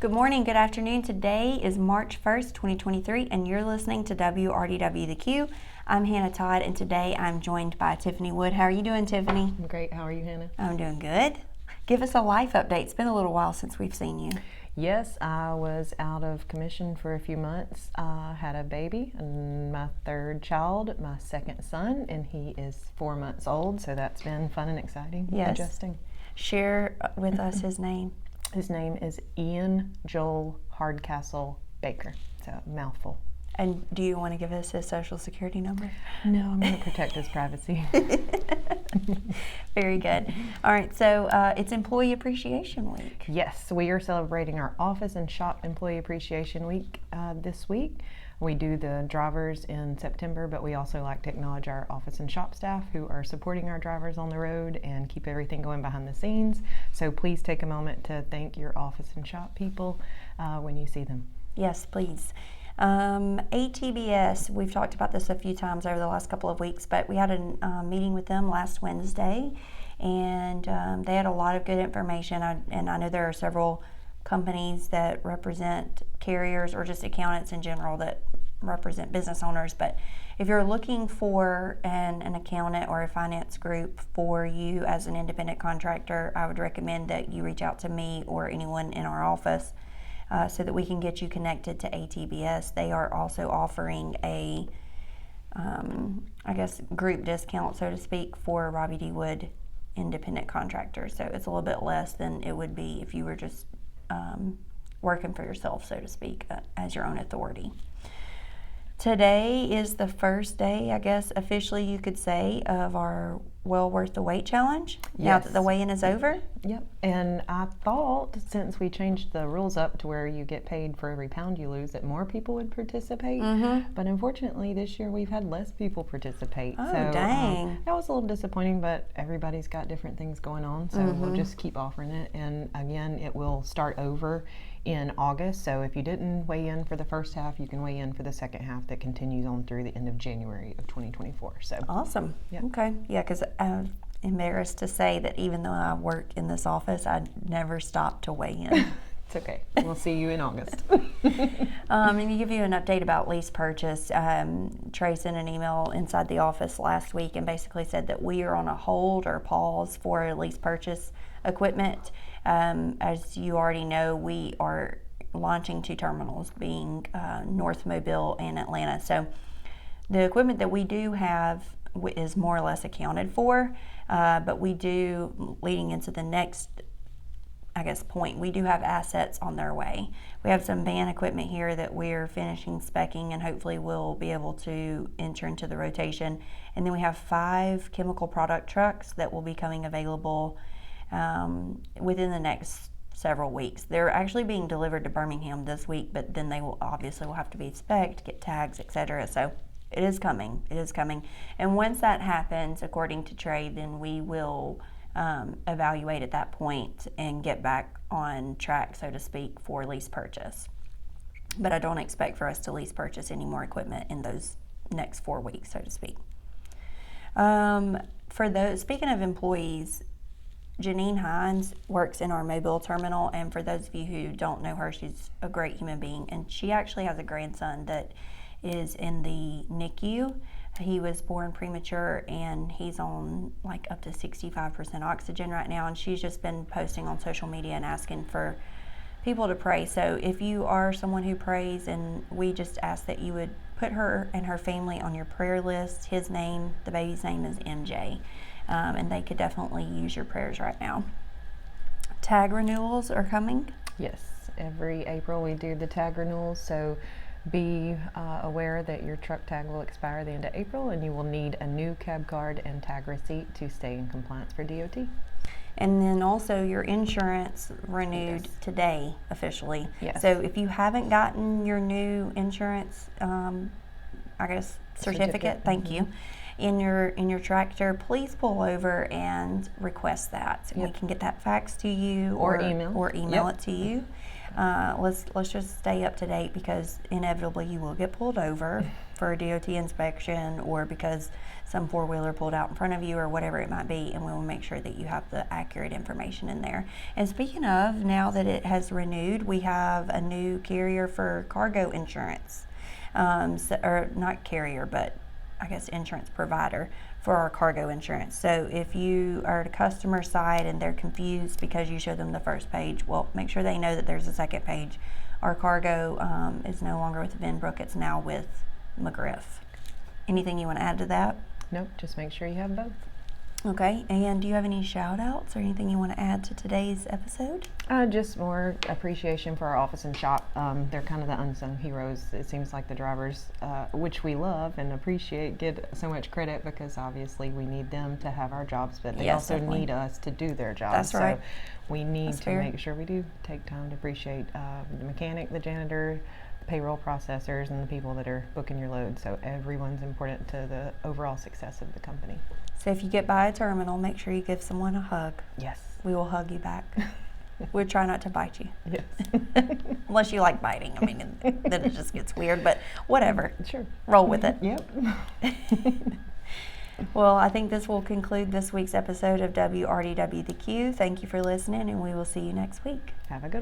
Good morning, good afternoon. Today is March 1st, 2023, and you're listening to WRDW The Q. I'm Hannah Todd, and today I'm joined by Tiffany Wood. How are you doing, Tiffany? I'm great. How are you, Hannah? I'm doing good. Give us a life update. It's been a little while since we've seen you. Yes, I was out of commission for a few months. I had a baby, and my third child, my second son, and he is 4 months old, so that's been fun and exciting. Yes. Adjusting. Share with us his name. His name is Ian Joel Hardcastle Baker. It's a mouthful. And do you want to give us his social security number? No, I'm going to protect his privacy. Very good. All right, so it's Employee Appreciation Week. Yes, we are celebrating our Office and Shop Employee Appreciation Week this week. We do the drivers in September, but we also like to acknowledge our office and shop staff who are supporting our drivers on the road and keep everything going behind the scenes. So please take a moment to thank your office and shop people when you see them. Yes, please. ATBS, we've talked about this a few times over the last couple of weeks, but we had a meeting with them last Wednesday, and they had a lot of good information. And I know there are several companies that represent carriers or just accountants in general that represent business owners. But if you're looking for an accountant or a finance group for you as an independent contractor, I would recommend that you reach out to me or anyone in our office so that we can get you connected to ATBS. They are also offering a, group discount, so to speak, for Robbie D. Wood independent contractors. So it's a little bit less than it would be if you were just working for yourself, so to speak, as your own authority. Today is the first day, I guess, officially you could say, of our Well Worth the Wait challenge. Yes. Now that the weigh-in is over. Yep. And I thought since we changed the rules up to where you get paid for every pound you lose, that more people would participate. Mm-hmm. But unfortunately, this year we've had less people participate. Oh, so, dang. That was a little disappointing, but everybody's got different things going on. So we'll just keep offering it. And again, it will start over in August. So if you didn't weigh in for the first half, you can weigh in for the second half that continues on through the end of January of 2024. So Awesome. Yep. Okay. Yeah, because I'm embarrassed to say that even though I work in this office, I never stop to weigh in. It's okay. We'll see you in August. And to give you an update about lease purchase, Trey sent an email inside the office last week and basically said that we are on a hold or pause for lease purchase equipment. As you already know, we are launching 2 terminals, being North Mobile and Atlanta. So the equipment that we do have is more or less accounted for, but we do, leading into the next point, we do have assets on their way. We have some van equipment here that we're finishing speccing and hopefully we'll be able to enter into the rotation. And then we have 5 chemical product trucks that will be coming available within the next several weeks. They're actually being delivered to Birmingham this week, but then they will have to be specced, get tags, etc. So it is coming. And once that happens, according to Trey, then we will evaluate at that point and get back on track, so to speak, for lease purchase. But I don't expect for us to lease purchase any more equipment in those next 4 weeks, so to speak. Speaking of employees, Janine Hines works in our Mobile terminal, and for those of you who don't know her, she's a great human being, and she actually has a grandson that is in the NICU. He was born premature and he's on like up to 65% oxygen right now, and she's just been posting on social media and asking for people to pray. So if you are someone who prays, and we just ask that you would put her and her family on your prayer list. His name, the baby's name, is MJ, and they could definitely use your prayers right now. Tag renewals are coming. Yes, every April we do the tag renewals, so be aware that your truck tag will expire the end of April and you will need a new cab card and tag receipt to stay in compliance for DOT. And then also your insurance renewed today officially. Yes. So if you haven't gotten your new insurance, certificate, thank you. in your tractor, please pull over and request that. Yep. We can get that faxed to you Or email. Email it to you. Let's just stay up to date, because inevitably you will get pulled over for a DOT inspection, or because some four-wheeler pulled out in front of you, or whatever it might be, and we will make sure that you have the accurate information in there. And speaking of, now that it has renewed, we have a new carrier for cargo insurance. Or not carrier, but I guess insurance provider for our cargo insurance. So if you are at a customer side and they're confused because you show them the first page, well, make sure they know that there's a second page. Our cargo is no longer with Venbrook, it's now with McGriff. Anything you want to add to that? Nope, just make sure you have both. Okay, and do you have any shout outs or anything you want to add to today's episode? Just more appreciation for our office and shop. They're kind of the unsung heroes. It seems like the drivers, which we love and appreciate, get so much credit, because obviously we need them to have our jobs, but they Yes, also definitely. need us to do their jobs. That's right. So we need That's to fair. make sure we do take time to appreciate the mechanic, the janitor, payroll processors, and the people that are booking your load. So everyone's important to the overall success of the company. So if you get by a terminal, make sure you give someone a hug. Yes. We will hug you back. We'll try not to bite you. Yes. Unless you like biting. I mean, then it just gets weird, but whatever. Sure. Roll with it. Yep. Well, I think this will conclude this week's episode of WRDW The Q. Thank you for listening, and we will see you next week. Have a good one.